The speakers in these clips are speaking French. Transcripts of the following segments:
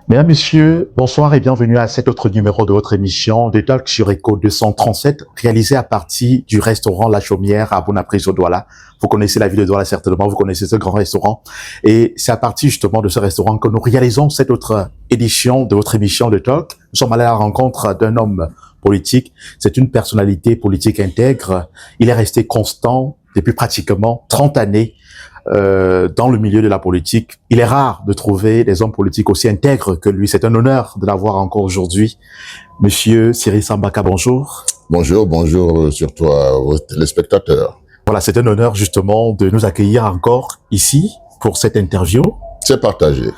Mesdames, Messieurs, bonsoir et bienvenue à cet autre numéro de votre émission de Talk sur Echo 237, réalisé à partir du restaurant La Chaumière à Bonaprise au Douala. Vous connaissez la ville de Douala certainement, vous connaissez ce grand restaurant. Et c'est à partir justement de ce restaurant que nous réalisons cette autre édition de votre émission de Talk. Nous sommes allés à la rencontre d'un homme politique. C'est une personnalité politique intègre. Il est resté constant depuis pratiquement 30 années. Dans le milieu de la politique. Il est rare de trouver des hommes politiques aussi intègres que lui. C'est un honneur de l'avoir encore aujourd'hui. Monsieur Cyril Sambaka, bonjour. Bonjour surtout à vos téléspectateurs. Voilà, c'est un honneur justement de nous accueillir encore ici pour cette interview. C'est partagé.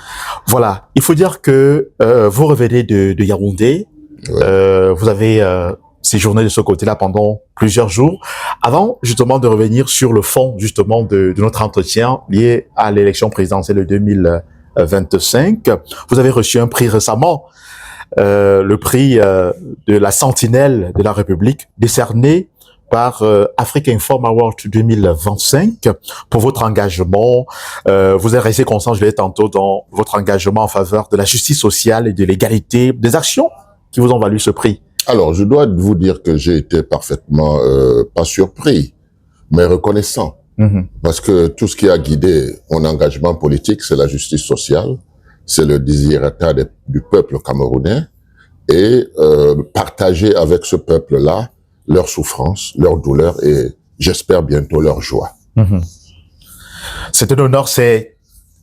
Voilà, il faut dire que vous revenez de Yaoundé. Ouais. Vous avez séjourné de ce côté-là pendant plusieurs jours. Avant, justement, de revenir sur le fond, justement, de notre entretien lié à l'élection présidentielle de 2025, vous avez reçu un prix récemment, le prix de la Sentinelle de la République, décerné par Africa Inform Award 2025 pour votre engagement. Vous êtes resté constant, je l'ai dit tantôt, dans votre engagement en faveur de la justice sociale et de l'égalité, des actions qui vous ont valu ce prix. Alors, je dois vous dire que j'ai été parfaitement, pas surpris, mais reconnaissant. Parce que tout ce qui a guidé mon engagement politique, c'est la justice sociale, c'est le désirata du peuple camerounais et partager avec ce peuple-là leurs souffrances, leurs douleurs et j'espère bientôt leur joie. C'est un honneur,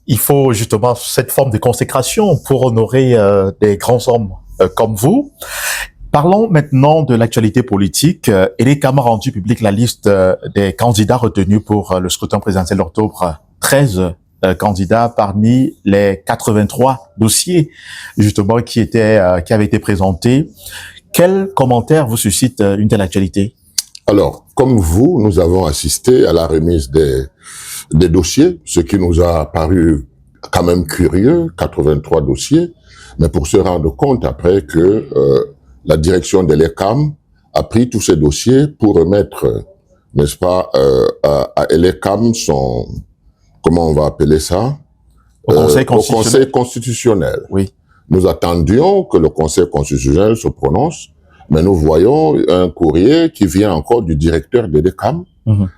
il faut justement cette forme de consécration pour honorer des grands hommes comme vous. Parlons maintenant de l'actualité politique. ELECAM a rendu publique la liste des candidats retenus pour le scrutin présidentiel d'octobre. 13 candidats parmi les 83 dossiers justement qui avaient été présentés. Quel commentaire vous suscite une telle actualité? Alors, comme vous, nous avons assisté à la remise des dossiers, ce qui nous a paru quand même curieux, 83 dossiers, mais pour se rendre compte après que la direction de l'ELECAM a pris tous ces dossiers pour remettre, n'est-ce pas, à l'ELECAM son, comment on va appeler ça? Au Conseil constitutionnel. Oui. Nous attendions que le Conseil constitutionnel se prononce, mais nous voyons un courrier qui vient encore du directeur de l'ELECAM,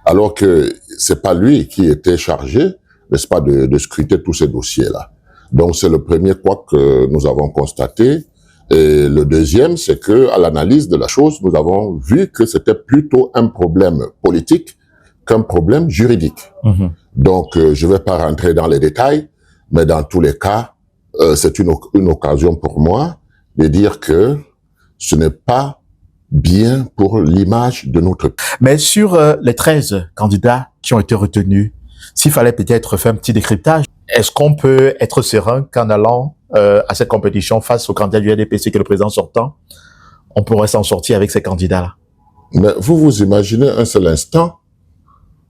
alors que c'est pas lui qui était chargé, n'est-ce pas, de scruter tous ces dossiers-là. Donc c'est le premier quoi que nous avons constaté. Et le deuxième, c'est que à l'analyse de la chose, nous avons vu que c'était plutôt un problème politique qu'un problème juridique. Donc, je ne vais pas rentrer dans les détails, mais dans tous les cas, c'est une occasion pour moi de dire que ce n'est pas bien pour l'image de notre pays. Mais sur les 13 candidats qui ont été retenus, s'il fallait peut-être faire un petit décryptage, est-ce qu'on peut être serein qu'en allant à cette compétition face au candidat du RDPC qui est le président sortant, on pourrait s'en sortir avec ces candidats-là? Mais vous imaginez un seul instant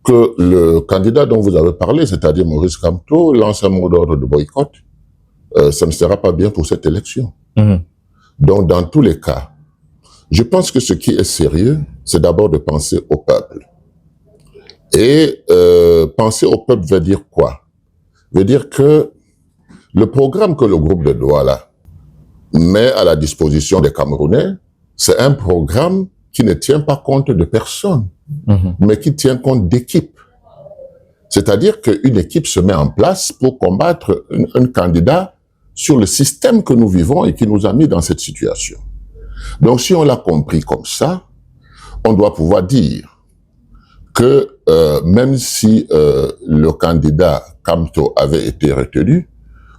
que le candidat dont vous avez parlé, c'est-à-dire Maurice Kamto, lance un mot d'ordre de boycott, ça ne sera pas bien pour cette élection. Donc, dans tous les cas, je pense que ce qui est sérieux, c'est d'abord de penser au peuple. Et penser au peuple veut dire quoi? Veut dire que le programme que le groupe de Douala met à la disposition des Camerounais, c'est un programme qui ne tient pas compte de personne, mais qui tient compte d'équipes. C'est-à-dire qu'une équipe se met en place pour combattre un candidat sur le système que nous vivons et qui nous a mis dans cette situation. Donc si on l'a compris comme ça, on doit pouvoir dire que même si le candidat Kamto avait été retenu,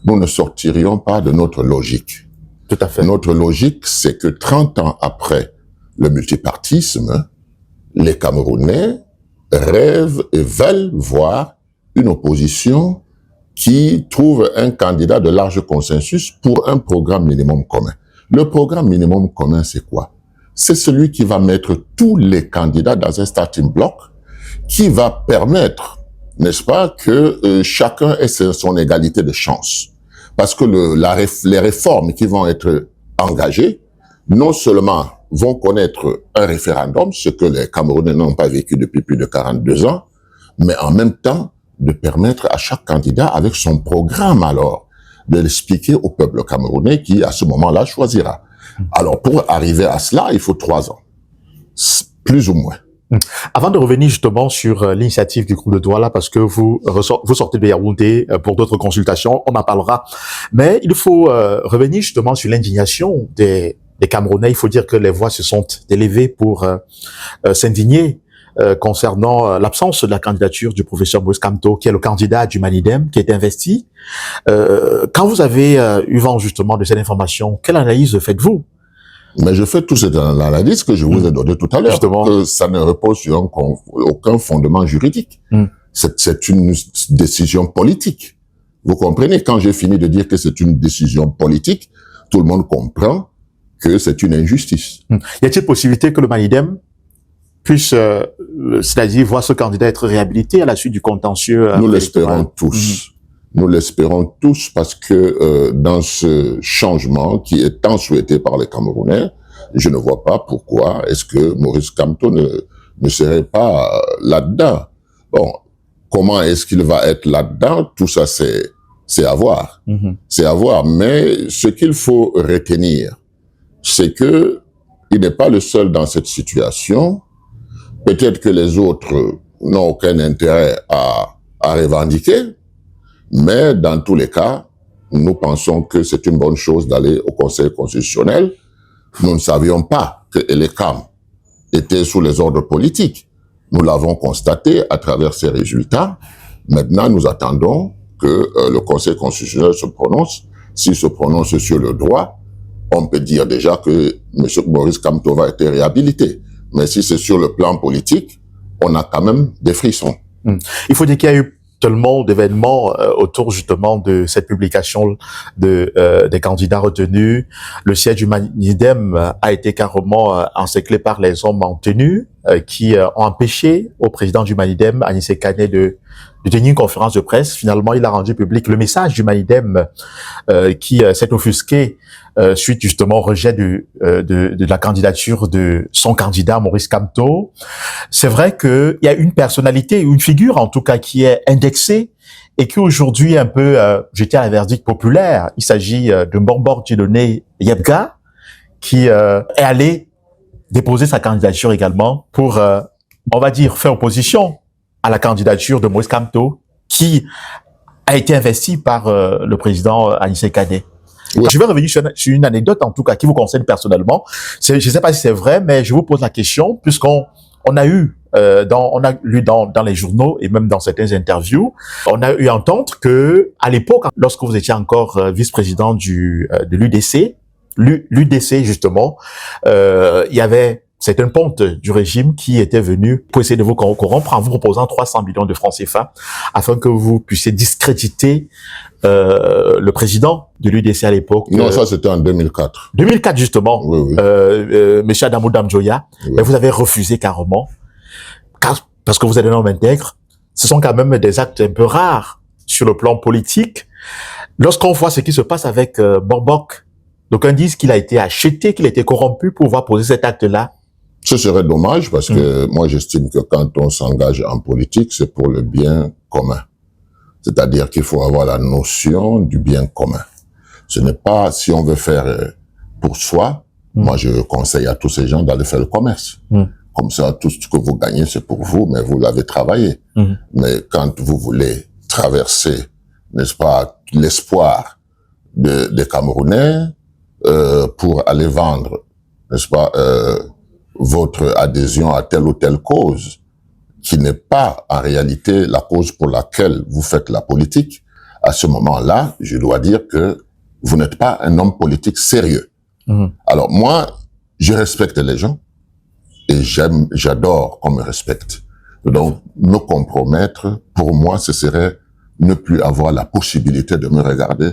nous ne sortirions pas de notre logique. Tout à fait. Notre logique, c'est que 30 ans après le multipartisme, les Camerounais rêvent et veulent voir une opposition qui trouve un candidat de large consensus pour un programme minimum commun. Le programme minimum commun, c'est quoi? C'est celui qui va mettre tous les candidats dans un starting block, qui va permettre n'est-ce pas, que chacun ait son égalité de chance. Parce que les réformes qui vont être engagées, non seulement vont connaître un référendum, ce que les Camerounais n'ont pas vécu depuis plus de 42 ans, mais en même temps, de permettre à chaque candidat, avec son programme alors, de l'expliquer au peuple camerounais qui, à ce moment-là, choisira. Alors, pour arriver à cela, il faut 3 ans. Plus ou moins. Avant de revenir justement sur l'initiative du groupe de Douala, parce que vous sortez de Yaoundé pour d'autres consultations, on en parlera. Mais il faut revenir justement sur l'indignation des Camerounais. Il faut dire que les voix se sont élevées pour s'indigner concernant l'absence de la candidature du professeur Maurice Kamto, qui est le candidat du Manidem, qui est investi. Quand vous avez eu vent justement de cette information, quelle analyse faites-vous? Mais je fais toute cette analyse que je vous ai donnée tout à l'heure, que ça ne repose sur aucun fondement juridique. C'est une décision politique. Vous comprenez? Quand j'ai fini de dire que c'est une décision politique, tout le monde comprend que c'est une injustice. Y a-t-il possibilité que le Manidem puisse, c'est-à-dire voir ce candidat être réhabilité à la suite du contentieux? Nous l'espérons tous. Nous l'espérons tous parce que dans ce changement qui est tant souhaité par les Camerounais, je ne vois pas pourquoi est-ce que Maurice Kamto ne serait pas là-dedans. Bon, comment est-ce qu'il va être là-dedans? Tout ça, c'est à voir. C'est à voir. Mais ce qu'il faut retenir, c'est que il n'est pas le seul dans cette situation. Peut-être que les autres n'ont aucun intérêt à revendiquer. Mais dans tous les cas, nous pensons que c'est une bonne chose d'aller au Conseil constitutionnel. Nous ne savions pas que Elekam était sous les ordres politiques. Nous l'avons constaté à travers ses résultats. Maintenant, nous attendons que le Conseil constitutionnel se prononce. S'il se prononce sur le droit, on peut dire déjà que M. Maurice Kamto va être réhabilité. Mais si c'est sur le plan politique, on a quand même des frissons. Il faut dire qu'il y a eu tellement d'événements autour justement de cette publication des candidats retenus. Le siège du Manidem a été carrément encerclé par les hommes en tenue qui ont empêché au président du Manidem, Anissé Kane, de tenir une conférence de presse. Finalement, il a rendu public le message du Manidem qui s'est offusqué suite justement au rejet de la candidature de son candidat Maurice Kamto. C'est vrai qu'il y a une personnalité, une figure en tout cas qui est indexée et qui aujourd'hui est un peu jeté à un verdict populaire. Il s'agit de Mbombor Dieudonné Yebga qui est allé déposer sa candidature également pour, on va dire, faire opposition à la candidature de Maurice Kamto qui a été investi par le président Anissé Kane. Oui. Je vais revenir sur une anecdote, en tout cas, qui vous concerne personnellement. Je ne sais pas si c'est vrai, mais je vous pose la question, puisqu'on a lu dans les journaux et même dans certaines interviews, on a eu à entendre que, à l'époque, lorsque vous étiez encore vice-président de l'UDC, justement, il y avait certaines pontes du régime qui étaient venues pour essayer de vous corrompre en vous proposant 300 millions de francs CFA afin que vous puissiez discréditer le président de l'UDC à l'époque. Non, ça c'était en 2004. 2004 justement. Oui, oui. Monsieur Adamou Damjoya, oui. Mais vous avez refusé carrément parce que vous êtes un homme intègre. Ce sont quand même des actes un peu rares sur le plan politique. Lorsqu'on voit ce qui se passe avec Borbok, donc on dit qu'il a été acheté, qu'il a été corrompu pour pouvoir poser cet acte-là. Ce serait dommage parce que moi j'estime que quand on s'engage en politique, c'est pour le bien commun. C'est-à-dire qu'il faut avoir la notion du bien commun. Ce n'est pas si on veut faire pour soi. Moi je conseille à tous ces gens d'aller faire le commerce. Comme ça, tout ce que vous gagnez, c'est pour vous, mais vous l'avez travaillé. Mais quand vous voulez traverser, n'est-ce pas, l'espoir des Camerounais pour aller vendre, n'est-ce pas, votre adhésion à telle ou telle cause, qui n'est pas en réalité la cause pour laquelle vous faites la politique, à ce moment-là, je dois dire que vous n'êtes pas un homme politique sérieux. Alors moi, je respecte les gens et j'adore qu'on me respecte. Donc, me compromettre, pour moi, ce serait ne plus avoir la possibilité de me regarder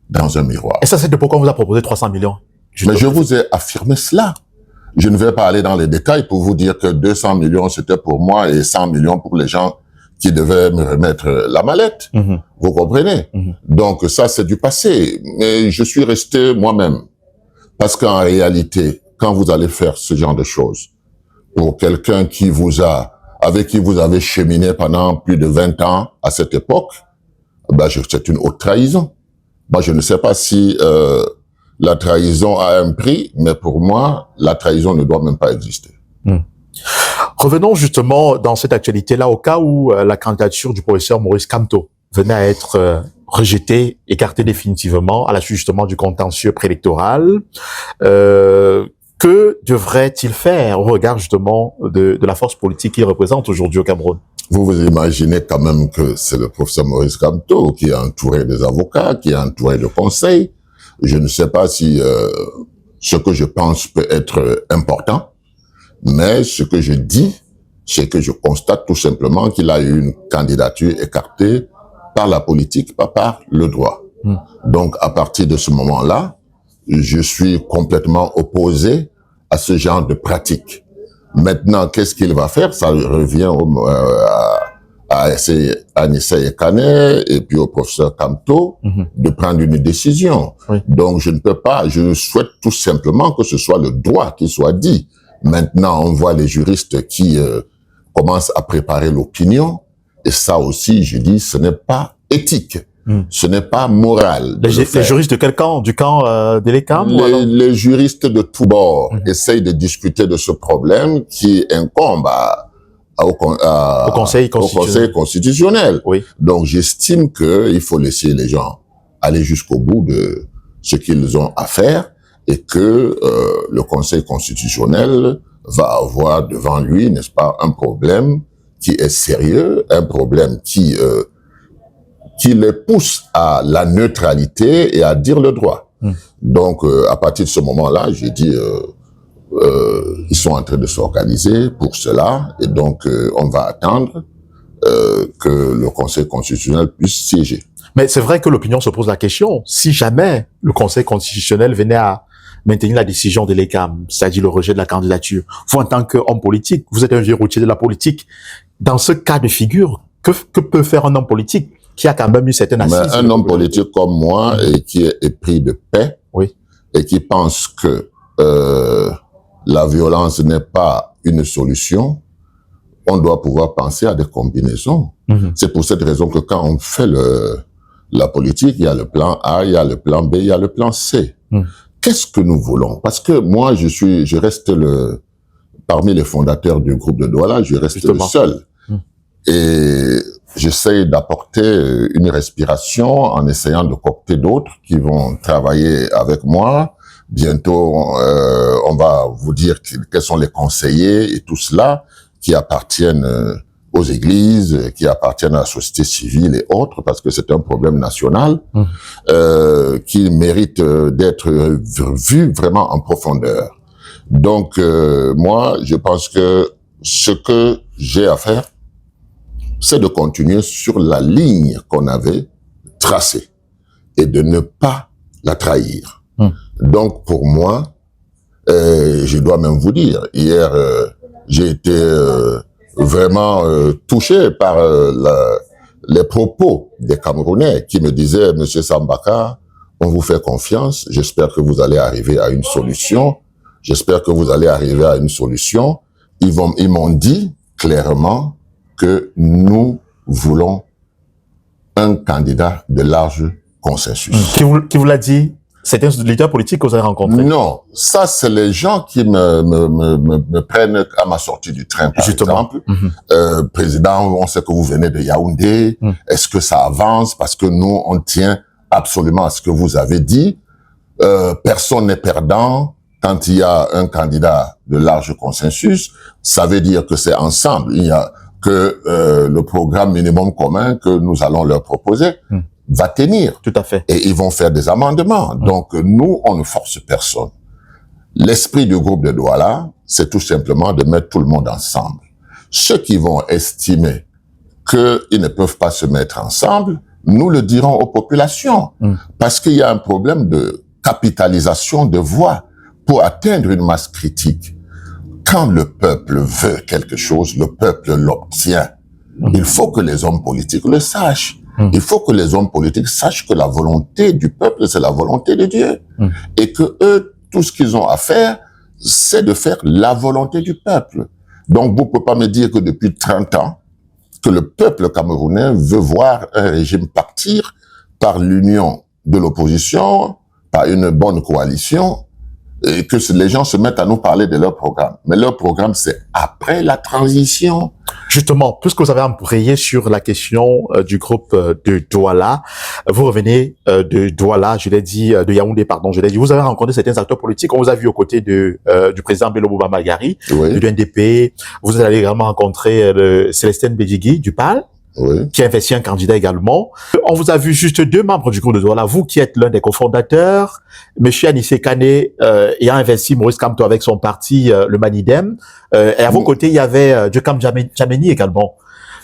dans un miroir. Et ça, c'est pourquoi on vous a proposé 300 millions. Mais je vous ai affirmé cela. Je ne vais pas aller dans les détails pour vous dire que 200 millions, c'était pour moi et 100 millions pour les gens qui devait me remettre la mallette. Vous comprenez? Donc ça, c'est du passé. Mais je suis resté moi-même. Parce qu'en réalité, quand vous allez faire ce genre de choses, pour quelqu'un avec qui vous avez cheminé pendant plus de 20 ans à cette époque, c'est une haute trahison. Moi, je ne sais pas si la trahison a un prix, mais pour moi, la trahison ne doit même pas exister. Revenons justement dans cette actualité-là au cas où la candidature du professeur Maurice Kamto venait à être rejetée, écartée définitivement à la suite justement du contentieux préélectoral. Que devrait-il faire au regard justement de la force politique qu'il représente aujourd'hui au Cameroun? Vous vous imaginez quand même que c'est le professeur Maurice Kamto qui est entouré des avocats, qui est entouré de conseils. Je ne sais pas si ce que je pense peut être important, mais ce que je dis, c'est que je constate tout simplement qu'il a eu une candidature écartée par la politique, pas par le droit. Donc, à partir de ce moment-là, je suis complètement opposé à ce genre de pratique. Maintenant, qu'est-ce qu'il va faire? Ça revient à Anissa Ekane et puis au professeur Kamto de prendre une décision. Donc, je ne peux pas, je souhaite tout simplement que ce soit le droit qui soit dit. Maintenant, on voit les juristes qui commencent à préparer l'opinion. Et ça aussi, je dis, ce n'est pas éthique. Ce n'est pas moral. Les juristes de quel camp? Du camp de l'ECAM? Les juristes de tous bords essayent de discuter de ce problème qui incombe au Conseil constitutionnel. Oui. Donc, j'estime qu'il faut laisser les gens aller jusqu'au bout de ce qu'ils ont à faire et que le Conseil constitutionnel va avoir devant lui, n'est-ce pas, un problème qui est sérieux, un problème qui les pousse à la neutralité et à dire le droit. Donc, à partir de ce moment-là, j'ai dit, ils sont en train de s'organiser pour cela, et donc on va attendre que le Conseil constitutionnel puisse siéger. Mais c'est vrai que l'opinion se pose la question, si jamais le Conseil constitutionnel venait à maintenir la décision de l'ECAM, c'est-à-dire le rejet de la candidature, vous en tant qu'homme politique, vous êtes un vieux routier de la politique, dans ce cas de figure, que peut faire un homme politique qui a quand même eu certaines assises? Mais un homme politique comme moi et qui est épris de paix et qui pense que la violence n'est pas une solution, on doit pouvoir penser à des combinaisons. C'est pour cette raison que quand on fait la politique, il y a le plan A, il y a le plan B, il y a le plan C. Qu'est-ce que nous voulons? Parce que moi, je reste parmi les fondateurs du groupe de Douala, je reste le seul. Et j'essaie d'apporter une respiration en essayant de coopter d'autres qui vont travailler avec moi. Bientôt, on va vous dire quels sont les conseillers et tout cela qui appartiennent aux églises, qui appartiennent à la société civile et autres, parce que c'est un problème national qui mérite d'être vu vraiment en profondeur. Donc, moi, je pense que ce que j'ai à faire, c'est de continuer sur la ligne qu'on avait tracée et de ne pas la trahir. Donc, pour moi, je dois même vous dire, hier, j'ai été vraiment touché par les propos des Camerounais qui me disaient, Monsieur Sambaka, on vous fait confiance, j'espère que vous allez arriver à une solution, j'espère que vous allez arriver à une solution. Ils m'ont dit clairement que nous voulons un candidat de large consensus. Qui vous l'a dit? C'est un leader politique que vous avez rencontré? Non, ça c'est les gens qui me prennent à ma sortie du train, par exemple. Président, on sait que vous venez de Yaoundé. Est-ce que ça avance? Parce que nous, on tient absolument à ce que vous avez dit. Personne n'est perdant. Quand il y a un candidat de large consensus, ça veut dire que c'est ensemble. Il y a que le programme minimum commun que nous allons leur proposer va tenir. Tout à fait. Et ils vont faire des amendements. Donc, nous, on ne force personne. L'esprit du groupe de Douala, c'est tout simplement de mettre tout le monde ensemble. Ceux qui vont estimer qu'ils ne peuvent pas se mettre ensemble, nous le dirons aux populations. Parce qu'il y a un problème de capitalisation de voix pour atteindre une masse critique. Quand le peuple veut quelque chose, le peuple l'obtient. Il faut que les hommes politiques le sachent. Il faut que les hommes politiques sachent que la volonté du peuple, c'est la volonté de Dieu. Et que eux, tout ce qu'ils ont à faire, c'est de faire la volonté du peuple. Donc, vous ne pouvez pas me dire que depuis 30 ans, que le peuple camerounais veut voir un régime partir par l'union de l'opposition, par une bonne coalition, et que les gens se mettent à nous parler de leur programme. Mais leur programme, c'est après la transition. Justement, puisque vous avez embrayé sur la question du groupe de Douala, vous revenez de Douala, je l'ai dit, de Yaoundé, pardon, je l'ai dit, vous avez rencontré certains acteurs politiques, on vous a vu aux côtés du président Bello Bouba-Magari, Oui. du NDP, vous allez également rencontrer Célestine Bédigui du PAL, Oui. qui a investi un candidat également. On vous a vu juste 2 membres du groupe de Douala, vous qui êtes l'un des cofondateurs, Monsieur Anissé Kane ayant investi Maurice Kamto avec son parti, le Manidem, et à vos côtés, il y avait Djekam Djameni également.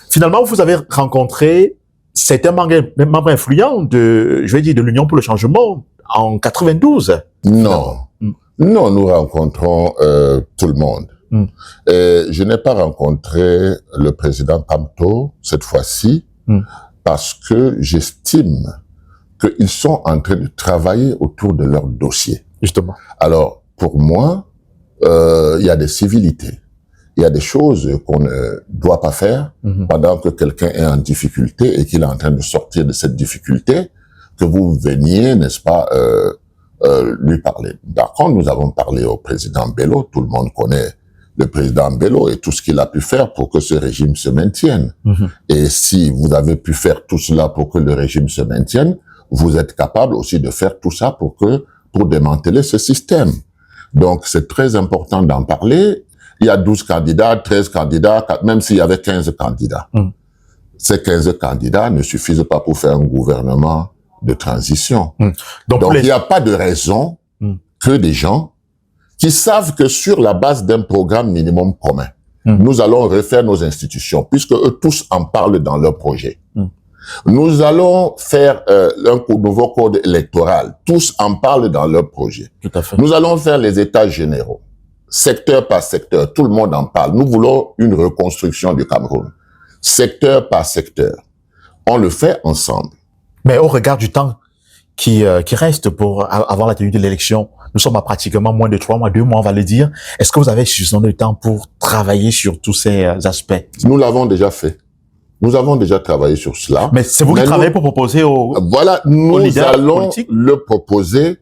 Finalement, vous avez rencontré certains membres influents de l'Union pour le changement en 92. Non. Non, nous rencontrons tout le monde. Et je n'ai pas rencontré le président Kamto cette fois-ci parce que j'estime qu'ils sont en train de travailler autour de leur dossier. Justement. Alors, pour moi, il y a des civilités. Il y a des choses qu'on ne doit pas faire pendant que quelqu'un est en difficulté et qu'il est en train de sortir de cette difficulté, que vous veniez, n'est-ce pas, lui parler. Par contre, nous avons parlé au président Bello, tout le monde connaît le président Bello et tout ce qu'il a pu faire pour que ce régime se maintienne. Et si vous avez pu faire tout cela pour que le régime se maintienne, vous êtes capable aussi de faire tout ça pour démanteler ce système. Donc, c'est très important d'en parler. Il y a 12 candidats, 13 candidats, même s'il y avait 15 candidats. Ces 15 candidats ne suffisent pas pour faire un gouvernement de transition. Donc il n'y a pas de raison que des gens qui savent que sur la base d'un programme minimum commun, nous allons refaire nos institutions, puisque eux tous en parlent dans leur projet. Nous allons faire un nouveau code électoral. Tous en parlent dans leur projet. Tout à fait. Nous allons faire les états généraux, secteur par secteur. Tout le monde en parle. Nous voulons une reconstruction du Cameroun, secteur par secteur. On le fait ensemble. Mais au regard du temps qui reste pour avant la tenue de l'élection, nous sommes à pratiquement moins de 3 mois, 2 mois, on va le dire. Est-ce que vous avez suffisamment de temps pour travailler sur tous ces aspects? Nous l'avons déjà fait. Nous avons déjà travaillé sur cela. Mais c'est vous qui travaillez pour proposer voilà, nous allons politiques? le proposer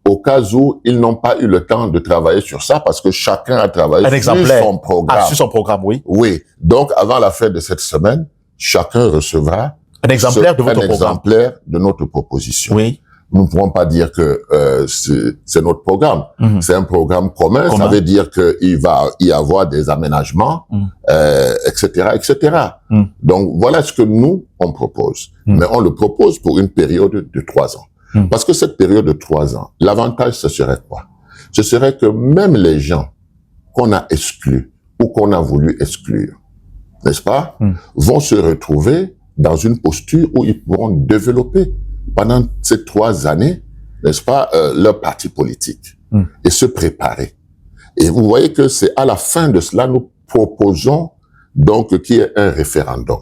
au cas où ils n'ont pas eu le temps de travailler sur ça parce que chacun a travaillé sur son programme. Ah, sur son programme, oui. Oui. Donc, avant la fin de cette semaine, chacun recevra un exemplaire de votre programme. Un exemplaire de notre proposition. Oui. Nous ne pouvons pas dire que c'est notre programme. C'est un programme commun. Ça veut dire qu'il va y avoir des aménagements, etc., etc. Donc, voilà ce que nous, on propose. Mais on le propose pour une période de 3 ans. Parce que cette période de 3 ans, l'avantage, ce serait quoi? Ce serait que même les gens qu'on a exclus ou qu'on a voulu exclure, n'est-ce pas, vont se retrouver dans une posture où ils pourront développer pendant ces 3 années, n'est-ce pas, leur parti politique et se préparer. Et vous voyez que c'est à la fin de cela, nous proposons donc qu'il y ait un référendum.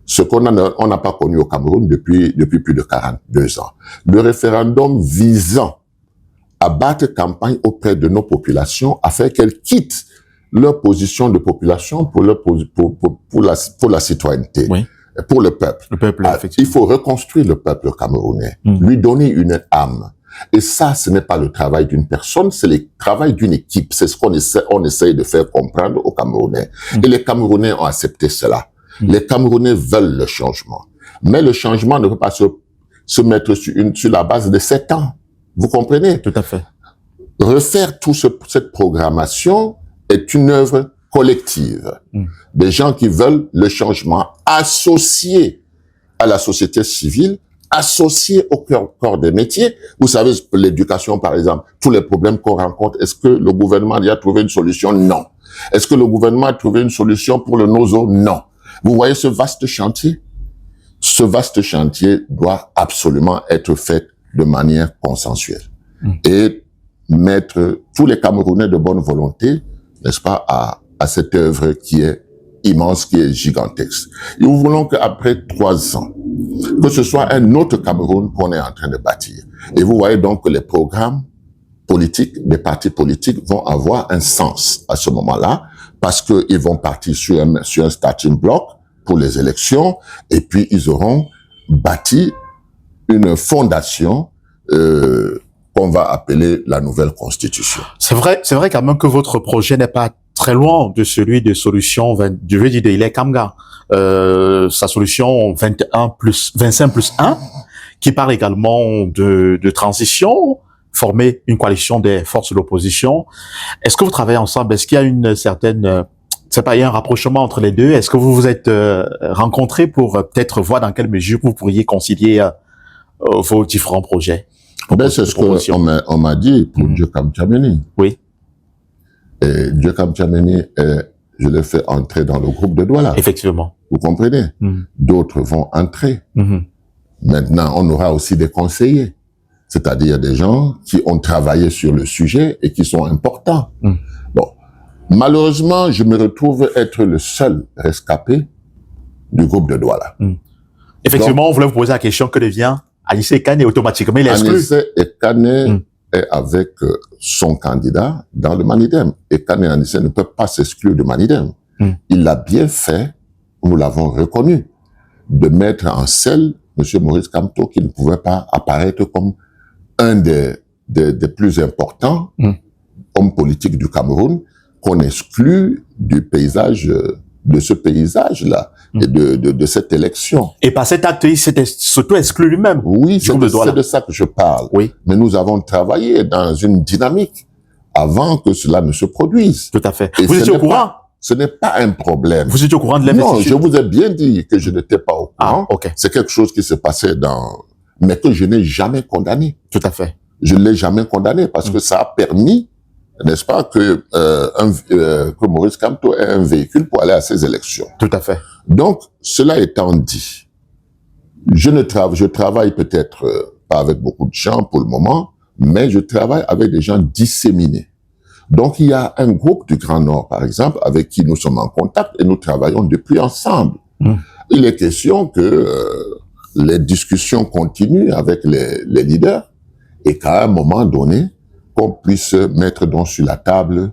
Ce qu'on n'a pas connu au Cameroun depuis plus de 42 ans. Le référendum visant à battre campagne auprès de nos populations afin qu'elles quittent leur position de population pour la citoyenneté. Oui. Pour le peuple. Le peuple, il faut reconstruire le peuple camerounais, lui donner une âme. Et ça, ce n'est pas le travail d'une personne, c'est le travail d'une équipe. C'est ce qu'on essaye de faire comprendre aux Camerounais. Et les Camerounais ont accepté cela. Les Camerounais veulent le changement. Mais le changement ne peut pas se mettre sur la base de 7 ans. Vous comprenez? Tout à fait. Refaire cette programmation est une œuvre collective. Des gens qui veulent le changement, associés à la société civile, associés au corps des métiers. Vous savez, l'éducation, par exemple, tous les problèmes qu'on rencontre, est-ce que le gouvernement y a trouvé une solution? Non. Est-ce que le gouvernement a trouvé une solution pour le NOZO? Non. Vous voyez ce vaste chantier? Ce vaste chantier doit absolument être fait de manière consensuelle. Et mettre tous les Camerounais de bonne volonté, n'est-ce pas, à cette œuvre qui est immense, qui est gigantesque. Et nous voulons qu'après 3 ans, que ce soit un autre Cameroun qu'on est en train de bâtir. Et vous voyez donc que les programmes politiques, des partis politiques vont avoir un sens à ce moment-là, parce qu'ils vont partir sur un starting block pour les élections, et puis ils auront bâti une fondation qu'on va appeler la nouvelle constitution. C'est vrai quand même que votre projet n'est pas très loin de celui de solution je veux dire de Hilaire Kamga. Sa solution 25+1, qui parle également de transition, former une coalition des forces de l'opposition. Est-ce que vous travaillez ensemble? Est-ce qu'il y a une certaine, il y a un rapprochement entre les deux? Est-ce que vous vous êtes rencontrés pour peut-être voir dans quelle mesure vous pourriez concilier vos différents projets? C'est ce qu'on m'a dit pour Djokam Tchameni. Oui. Et Djokam Tchameni, je l'ai fait entrer dans le groupe de Douala. Effectivement. Vous comprenez? D'autres vont entrer. Maintenant, on aura aussi des conseillers. C'est-à-dire des gens qui ont travaillé sur le sujet et qui sont importants. Bon. Malheureusement, je me retrouve être le seul rescapé du groupe de Douala. Effectivement, on voulait vous poser la question, que devient Anissé Ekane automatiquement? Il est exclu. Anissé Ekane est avec son candidat dans le Manidem. Ekane Anissé ne peut pas s'exclure de Manidem. Il l'a bien fait, nous l'avons reconnu, de mettre en selle M. Maurice Kamto, qui ne pouvait pas apparaître comme un des plus importants hommes politiques du Cameroun, qu'on exclut du paysage, de ce paysage-là, et de cette élection. Et par cet acte, il s'était surtout exclu lui-même. Oui, c'est de ça que je parle. Oui. Mais nous avons travaillé dans une dynamique avant que cela ne se produise. Tout à fait. Et vous étiez au courant? Ce n'est pas un problème. Vous étiez au courant de l'investiture? Non, je vous ai bien dit que je n'étais pas au courant. Ah, ok. C'est quelque chose qui se passait mais que je n'ai jamais condamné. Tout à fait. Je ne l'ai jamais condamné parce que ça a permis, n'est-ce pas, que Maurice Kamto ait un véhicule pour aller à ces élections. Tout à fait. Donc, cela étant dit, je travaille peut-être pas avec beaucoup de gens pour le moment, mais je travaille avec des gens disséminés. Donc, il y a un groupe du Grand Nord, par exemple, avec qui nous sommes en contact et nous travaillons depuis ensemble. Il est question que les discussions continuent avec les leaders et qu'à un moment donné, qu'on puisse mettre donc sur la table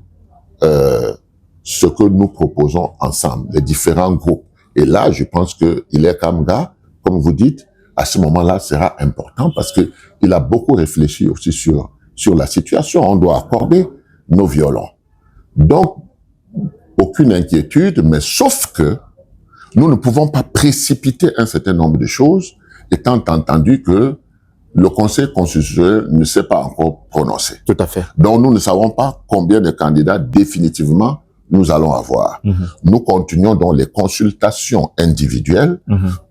ce que nous proposons ensemble, les différents groupes. Et là, je pense que Hilaire Kamga, comme vous dites, à ce moment-là, sera important parce que il a beaucoup réfléchi aussi sur la situation. On doit accorder nos violons. Donc, aucune inquiétude, mais sauf que nous ne pouvons pas précipiter un certain nombre de choses, étant entendu que le Conseil constitutionnel ne s'est pas encore prononcé. Tout à fait. Donc, nous ne savons pas combien de candidats définitivement nous allons avoir. Nous continuons dans les consultations individuelles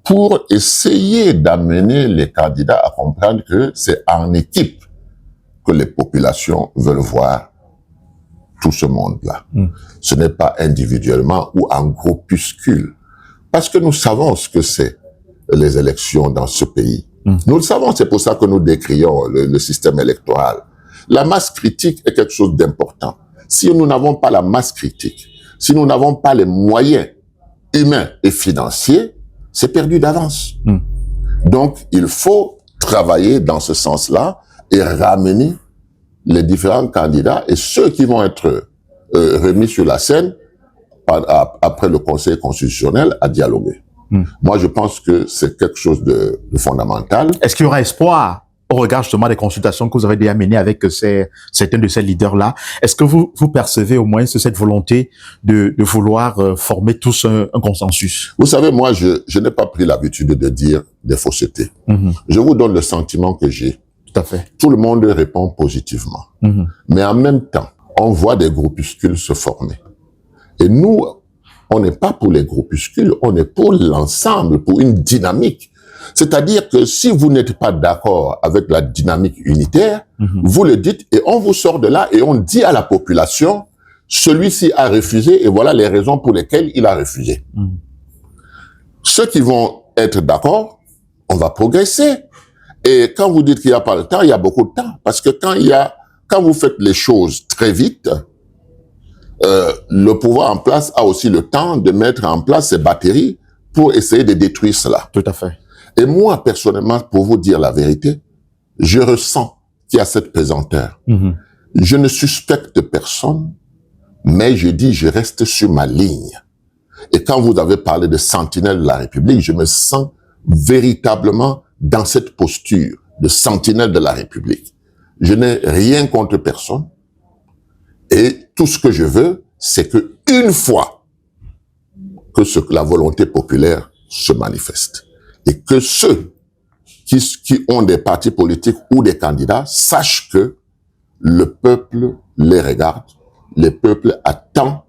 pour essayer d'amener les candidats à comprendre que c'est en équipe que les populations veulent voir tout ce monde-là. Ce n'est pas individuellement ou en groupuscule. Parce que nous savons ce que c'est les élections dans ce pays. Nous le savons, c'est pour ça que nous décrions le système électoral. La masse critique est quelque chose d'important. Si nous n'avons pas la masse critique, si nous n'avons pas les moyens humains et financiers, c'est perdu d'avance. Donc, il faut travailler dans ce sens-là et ramener les différents candidats et ceux qui vont être remis sur la scène après le Conseil constitutionnel à dialoguer. Moi, je pense que c'est quelque chose de fondamental. Est-ce qu'il y aura espoir au regard justement des consultations que vous avez déjà menées avec certains de ces leaders-là? Est-ce que vous percevez au moins cette volonté de vouloir former tous un consensus? Vous savez, moi, je n'ai pas pris l'habitude de dire des faussetés. Je vous donne le sentiment que j'ai. Tout à fait. Tout le monde répond positivement. Mais en même temps, on voit des groupuscules se former. Et nous, on n'est pas pour les groupuscules, on est pour l'ensemble, pour une dynamique. C'est-à-dire que si vous n'êtes pas d'accord avec la dynamique unitaire, vous le dites et on vous sort de là et on dit à la population, celui-ci a refusé et voilà les raisons pour lesquelles il a refusé. Ceux qui vont être d'accord, on va progresser. Et quand vous dites qu'il n'y a pas le temps, il y a beaucoup de temps. Parce que quand vous faites les choses très vite, le pouvoir en place a aussi le temps de mettre en place ses batteries pour essayer de détruire cela. Tout à fait. Et moi, personnellement, pour vous dire la vérité, je ressens qu'il y a cette pesanteur. Je ne suspecte personne, mais je dis, je reste sur ma ligne. Et quand vous avez parlé de sentinelle de la République, je me sens véritablement dans cette posture de sentinelle de la République. Je n'ai rien contre personne. Et tout ce que je veux, c'est que une fois que la volonté populaire se manifeste et que ceux qui ont des partis politiques ou des candidats sachent que le peuple les regarde, le peuple attend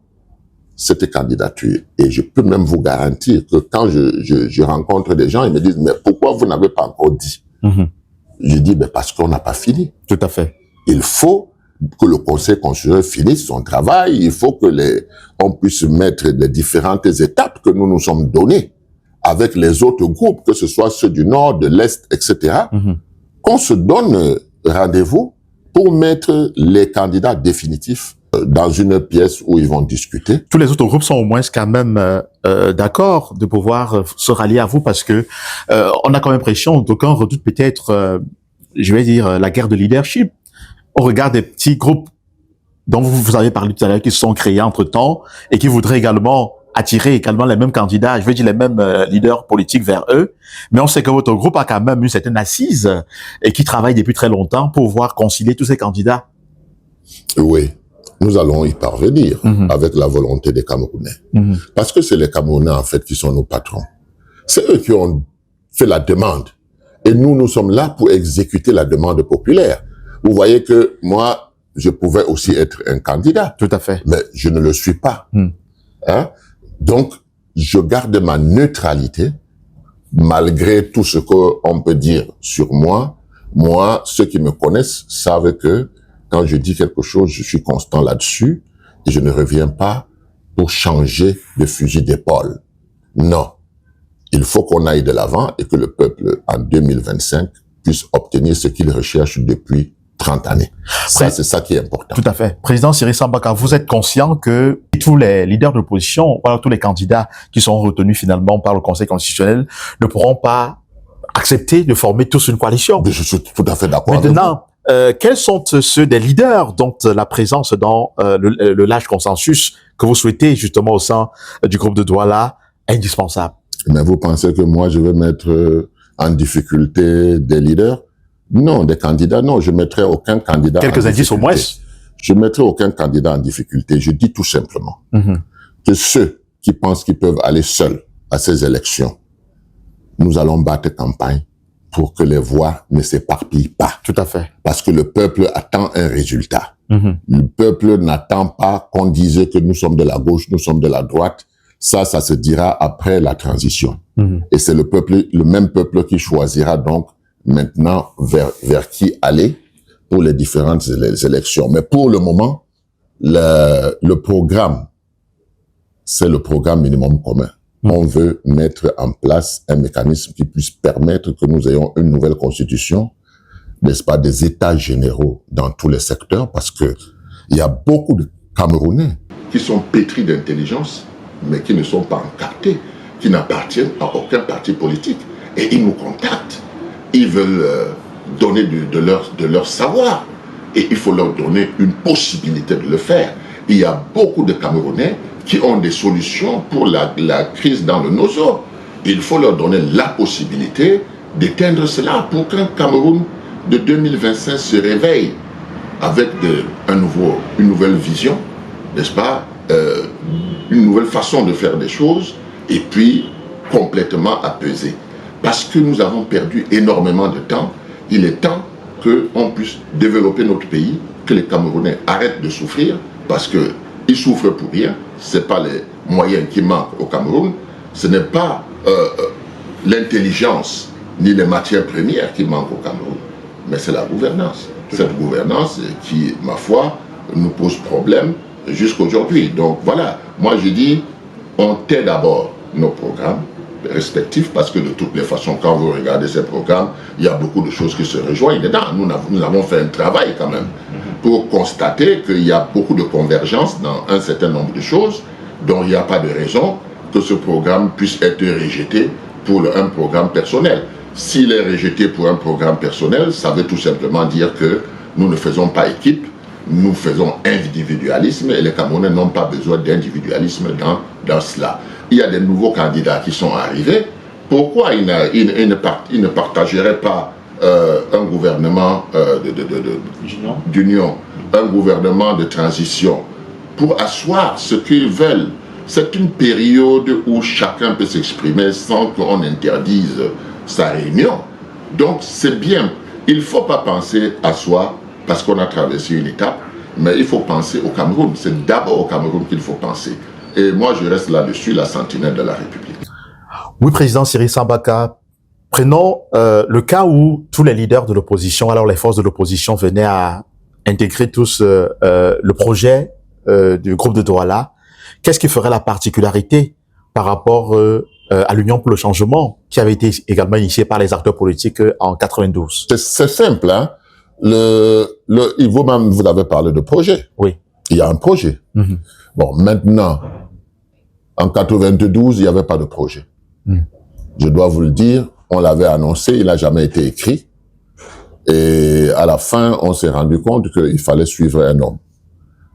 cette candidature. Et je peux même vous garantir que quand je rencontre des gens, ils me disent, mais pourquoi vous n'avez pas encore dit? Je dis, mais parce qu'on n'a pas fini. Tout à fait. Il faut que le Conseil constitutionnel finisse son travail, il faut que on puisse mettre les différentes étapes que nous nous sommes données avec les autres groupes, que ce soit ceux du Nord, de l'Est, etc., qu'on se donne rendez-vous pour mettre les candidats définitifs dans une pièce où ils vont discuter. Tous les autres groupes sont au moins quand même d'accord de pouvoir se rallier à vous parce que on a comme impression, d'aucuns redoutent peut-être, je vais dire, la guerre de leadership. On regarde des petits groupes dont vous avez parlé tout à l'heure qui se sont créés entre-temps et qui voudraient également attirer également les mêmes candidats, je veux dire les mêmes leaders politiques vers eux. Mais on sait que votre groupe a quand même une certaine assise et qui travaille depuis très longtemps pour pouvoir concilier tous ces candidats. Oui, nous allons y parvenir avec la volonté des Camerounais. Parce que c'est les Camerounais, en fait, qui sont nos patrons. C'est eux qui ont fait la demande. Et nous sommes là pour exécuter la demande populaire. Vous voyez que moi, je pouvais aussi être un candidat. Tout à fait. Mais je ne le suis pas. Hein? Donc, je garde ma neutralité, malgré tout ce qu'on peut dire sur moi. Moi, ceux qui me connaissent savent que quand je dis quelque chose, je suis constant là-dessus et je ne reviens pas pour changer de fusil d'épaule. Non. Il faut qu'on aille de l'avant et que le peuple, en 2025, puisse obtenir ce qu'il recherche depuis 30 années. Ça, c'est ça qui est important. Tout à fait. Président Cyril Sambaka, vous êtes conscient que tous les leaders de l'opposition, tous les candidats qui sont retenus finalement par le Conseil constitutionnel ne pourront pas accepter de former tous une coalition. Je suis tout à fait d'accord. Maintenant, quels sont ceux des leaders dont la présence dans le large consensus que vous souhaitez justement au sein du groupe de Douala est indispensable? Mais vous pensez que moi, je vais mettre en difficulté des leaders? Non, des candidats, non. Je ne mettrai aucun candidat Quelques indices au moins. Je ne mettrai aucun candidat en difficulté. Je dis tout simplement que ceux qui pensent qu'ils peuvent aller seuls à ces élections, nous allons battre campagne pour que les voix ne s'éparpillent pas. Tout à fait. Parce que le peuple attend un résultat. Le peuple n'attend pas qu'on dise que nous sommes de la gauche, nous sommes de la droite. Ça se dira après la transition. Et c'est le même peuple qui choisira donc maintenant vers qui aller pour les différentes élections. Mais pour le moment, le programme, c'est le programme minimum commun. On veut mettre en place un mécanisme qui puisse permettre que nous ayons une nouvelle constitution, n'est-ce pas, des états généraux dans tous les secteurs, parce que il y a beaucoup de Camerounais qui sont pétris d'intelligence, mais qui ne sont pas encartés, qui n'appartiennent à aucun parti politique. Et ils nous contactent. Ils veulent donner de leur savoir. Et il faut leur donner une possibilité de le faire. Il y a beaucoup de Camerounais qui ont des solutions pour la crise dans le Nozo. Il faut leur donner la possibilité d'éteindre cela pour qu'un Cameroun de 2025 se réveille avec une nouvelle vision, n'est-ce pas, une nouvelle façon de faire des choses et puis complètement apaisée. Parce que nous avons perdu énormément de temps, il est temps qu'on puisse développer notre pays, que les Camerounais arrêtent de souffrir, parce qu'ils souffrent pour rien. Ce n'est pas les moyens qui manquent au Cameroun, ce n'est pas l'intelligence ni les matières premières qui manquent au Cameroun, mais c'est la gouvernance. Cette gouvernance qui, ma foi, nous pose problème jusqu'aujourd'hui. Donc voilà, moi je dis, on tait d'abord nos programmes respectifs, parce que de toutes les façons, quand vous regardez ces programmes, il y a beaucoup de choses qui se rejoignent dedans. Nous avons fait un travail quand même. pour constater qu'il y a beaucoup de convergence dans un certain nombre de choses, dont il n'y a pas de raison que ce programme puisse être rejeté pour un programme personnel. S'il est rejeté pour un programme personnel, ça veut tout simplement dire que nous ne faisons pas équipe, nous faisons individualisme et les Camerounais n'ont pas besoin d'individualisme dans cela. Il y a des nouveaux candidats qui sont arrivés. Pourquoi ils ne partageraient pas un gouvernement d'union, un gouvernement de transition pour asseoir ce qu'ils veulent? C'est une période où chacun peut s'exprimer sans qu'on interdise sa réunion. Donc c'est bien. Il ne faut pas penser à soi parce qu'on a traversé une étape, mais il faut penser au Cameroun. C'est d'abord au Cameroun qu'il faut penser. Et moi, je reste là-dessus, la sentinelle de la République. Oui, Président Cyril Sambaka, prenons le cas où tous les leaders de l'opposition, alors les forces de l'opposition venaient à intégrer tous le projet du groupe de Douala. Qu'est-ce qui ferait la particularité par rapport à l'Union pour le changement, qui avait été également initiée par les acteurs politiques en 92? C'est simple, hein. Vous-même, vous avez parlé de projet. Oui. Il y a un projet. Mm-hmm. Bon, maintenant, en 92, il n'y avait pas de projet. Mm. Je dois vous le dire, on l'avait annoncé, il n'a jamais été écrit. Et à la fin, on s'est rendu compte qu'il fallait suivre un homme.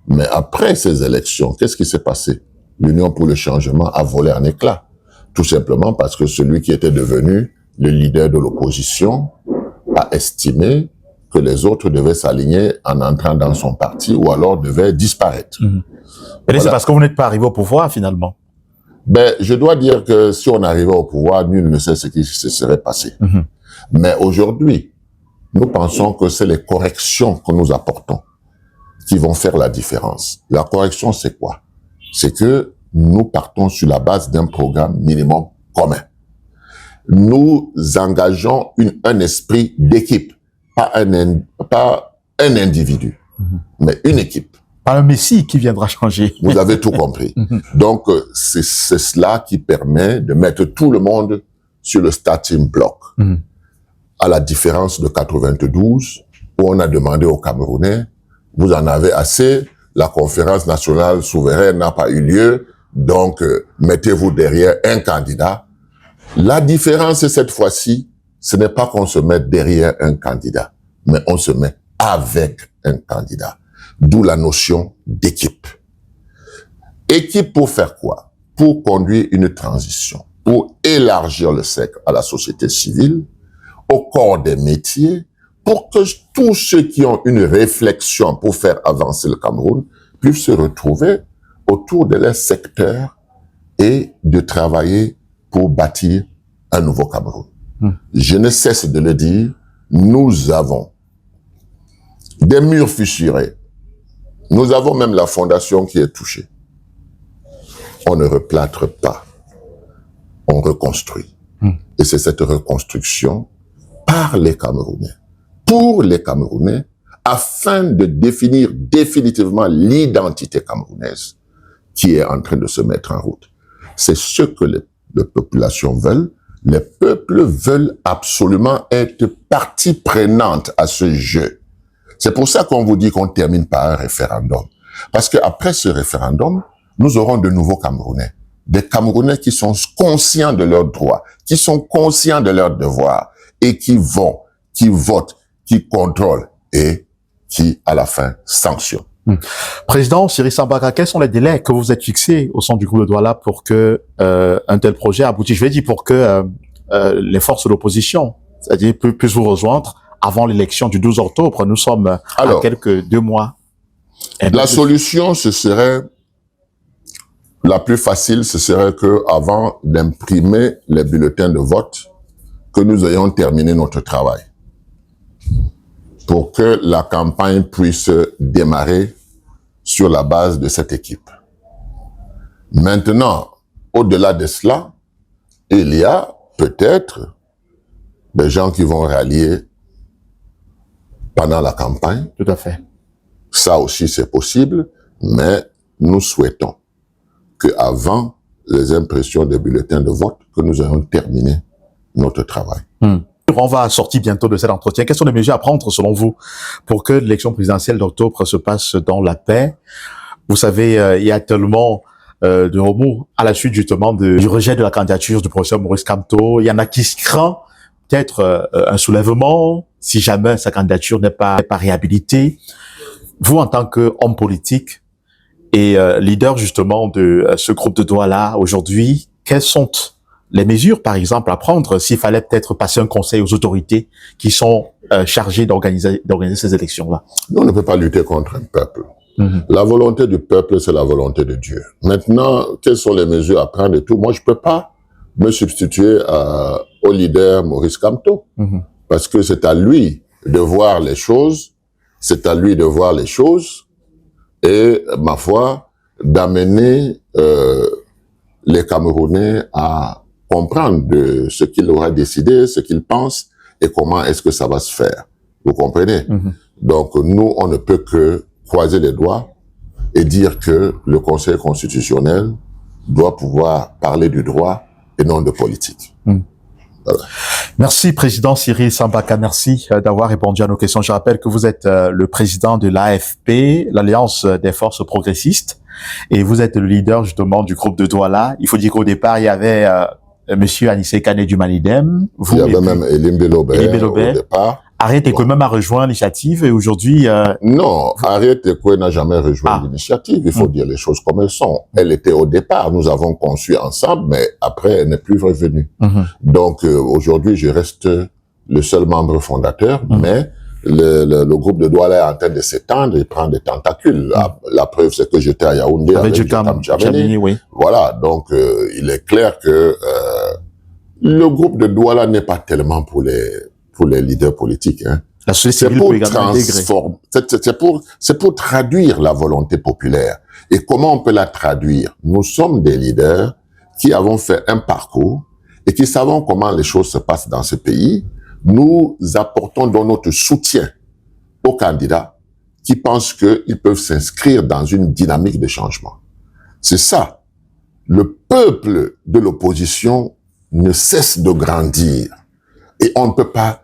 Mais après ces élections, qu'est-ce qui s'est passé? L'Union pour le changement a volé en éclats. Tout simplement parce que celui qui était devenu le leader de l'opposition a estimé que les autres devaient s'aligner en entrant dans son parti ou alors devaient disparaître. Mm-hmm. Et voilà. C'est parce que vous n'êtes pas arrivé au pouvoir, finalement. Ben, je dois dire que si on arrivait au pouvoir, nul ne sait ce qui se serait passé. Mm-hmm. Mais aujourd'hui, nous pensons que c'est les corrections que nous apportons qui vont faire la différence. La correction, c'est quoi? C'est que nous partons sur la base d'un programme minimum commun. Nous engageons un esprit d'équipe, pas un individu, mais une équipe. Pas un messie qui viendra changer. Vous avez tout compris. Donc, c'est cela qui permet de mettre tout le monde sur le starting block. À la différence de 92, où on a demandé aux Camerounais, vous en avez assez, la conférence nationale souveraine n'a pas eu lieu, donc mettez-vous derrière un candidat. La différence cette fois-ci, ce n'est pas qu'on se met derrière un candidat, mais on se met avec un candidat. D'où la notion d'équipe. Équipe pour faire quoi? Pour conduire une transition, pour élargir le cercle à la société civile, au corps des métiers, pour que tous ceux qui ont une réflexion pour faire avancer le Cameroun puissent se retrouver autour de leur secteur et de travailler pour bâtir un nouveau Cameroun. Je ne cesse de le dire, nous avons des murs fissurés. Nous avons même la fondation qui est touchée. On ne replâtre pas, on reconstruit. Et c'est cette reconstruction par les Camerounais, pour les Camerounais, afin de définir définitivement l'identité camerounaise qui est en train de se mettre en route. C'est ce que les populations veulent. Les peuples veulent absolument être partie prenante à ce jeu. C'est pour ça qu'on vous dit qu'on termine par un référendum. Parce qu'après ce référendum, nous aurons de nouveaux Camerounais. Des Camerounais qui sont conscients de leurs droits, qui sont conscients de leurs devoirs et qui vont, qui votent, qui contrôlent et qui, à la fin, sanctionnent. Président Cyril Sambaka, quels sont les délais que vous êtes fixés au sein du groupe de Douala pour que un tel projet aboutisse? Je vais dire pour que les forces de l'opposition, c'est-à-dire puissent vous rejoindre avant l'élection du 12 octobre. Nous sommes à quelques 2 mois. La solution, ce serait la plus facile, ce serait que avant d'imprimer les bulletins de vote, que nous ayons terminé notre travail pour que la campagne puisse démarrer sur la base de cette équipe. Maintenant, au-delà de cela, il y a peut-être des gens qui vont rallier pendant la campagne. Tout à fait. Ça aussi, c'est possible, mais nous souhaitons qu'avant les impressions des bulletins de vote, que nous ayons terminé notre travail. mesures, on va sortir bientôt de cet entretien, quelles sont les mesures à prendre selon vous pour que l'élection présidentielle d'octobre se passe dans la paix? Vous savez, il y a tellement de remous à la suite justement du rejet de la candidature du professeur Maurice Kamto. Il y en a qui se craignent peut-être un soulèvement si jamais sa candidature n'est pas réhabilitée. Vous, en tant qu'homme politique et leader justement de ce groupe de Douala aujourd'hui, quelles sont les mesures, par exemple, à prendre s'il fallait peut-être passer un conseil aux autorités qui sont chargées d'organiser ces élections-là? Nous, on ne peut pas lutter contre un peuple. La volonté du peuple, c'est la volonté de Dieu. Maintenant, quelles sont les mesures à prendre et tout? Moi, je peux pas me substituer au leader Maurice Kamto. Parce que c'est à lui de voir les choses, c'est à lui de voir les choses et, ma foi, d'amener les Camerounais à comprendre de ce qu'il aura décidé, ce qu'il pense et comment est-ce que ça va se faire. Vous comprenez? Donc, nous, on ne peut que croiser les doigts et dire que le Conseil constitutionnel doit pouvoir parler du droit et non de politique. Voilà. Merci, Président Cyril Sambaka. Merci d'avoir répondu à nos questions. Je rappelle que vous êtes le président de l'AFP, l'Alliance des forces progressistes, et vous êtes le leader justement du groupe de Douala. Il faut dire qu'au départ, il y avait Monsieur Anissé Kane du Malidem. Il y avait même Elim Belobert au départ. Arrête Ekwe même a rejoint l'initiative et aujourd'hui... Non, Arrête Ekwe n'a jamais rejoint l'initiative. Il faut dire les choses comme elles sont. Elle était au départ, nous avons conçu ensemble, mais après, elle n'est plus revenue. Donc, aujourd'hui, je reste le seul membre fondateur, mais le groupe de Douala est en train de s'étendre et prendre des tentacules. La preuve, c'est que j'étais à Yaoundé avec Jokam Djameni. Oui. Voilà, donc il est clair que le groupe de Douala n'est pas tellement pour les leaders politiques. Hein. C'est pour transformer, c'est pour traduire la volonté populaire. Et comment on peut la traduire? Nous sommes des leaders qui avons fait un parcours et qui savons comment les choses se passent dans ce pays. Nous apportons donc notre soutien aux candidats qui pensent qu'ils peuvent s'inscrire dans une dynamique de changement. C'est ça. Le peuple de l'opposition ne cesse de grandir. Et on ne peut pas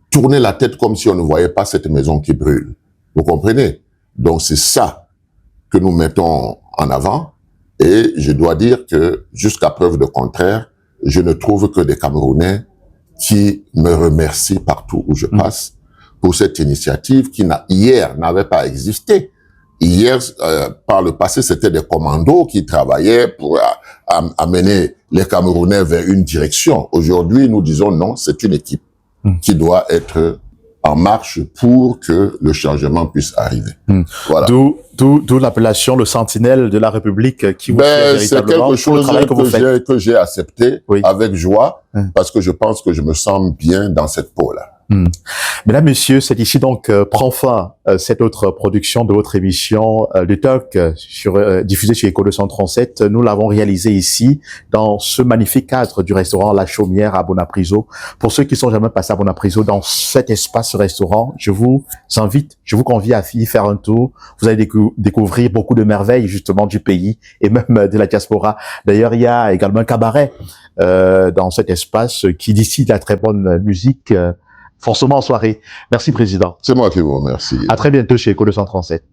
tourner la tête comme si on ne voyait pas cette maison qui brûle. Vous comprenez? Donc c'est ça que nous mettons en avant. Et je dois dire que jusqu'à preuve de contraire, je ne trouve que des Camerounais qui me remercient partout où je passe pour cette initiative qui hier n'avait pas existé. Hier, par le passé, c'était des commandos qui travaillaient pour amener les Camerounais vers une direction. Aujourd'hui, nous disons non, c'est une équipe qui doit être en marche pour que le changement puisse arriver. Voilà. D'où l'appellation le sentinelle de la République qui vous fait véritablement c'est quelque chose que j'ai accepté avec joie parce que je pense que je me sens bien dans cette peau-là. Mesdames, Messieurs, c'est ici donc prend fin cette autre production de votre émission de talk diffusée sur Éco 237. Nous l'avons réalisé ici dans ce magnifique cadre du restaurant La Chaumière à Bonapriso. Pour ceux qui sont jamais passés à Bonapriso, dans cet espace restaurant, je vous convie à y faire un tour. Vous allez découvrir beaucoup de merveilles justement du pays et même de la diaspora. D'ailleurs, il y a également un cabaret dans cet espace qui d'ici de la très bonne musique forcément en soirée. Merci, Président. C'est moi qui vous remercie. À très bientôt chez Éco 237.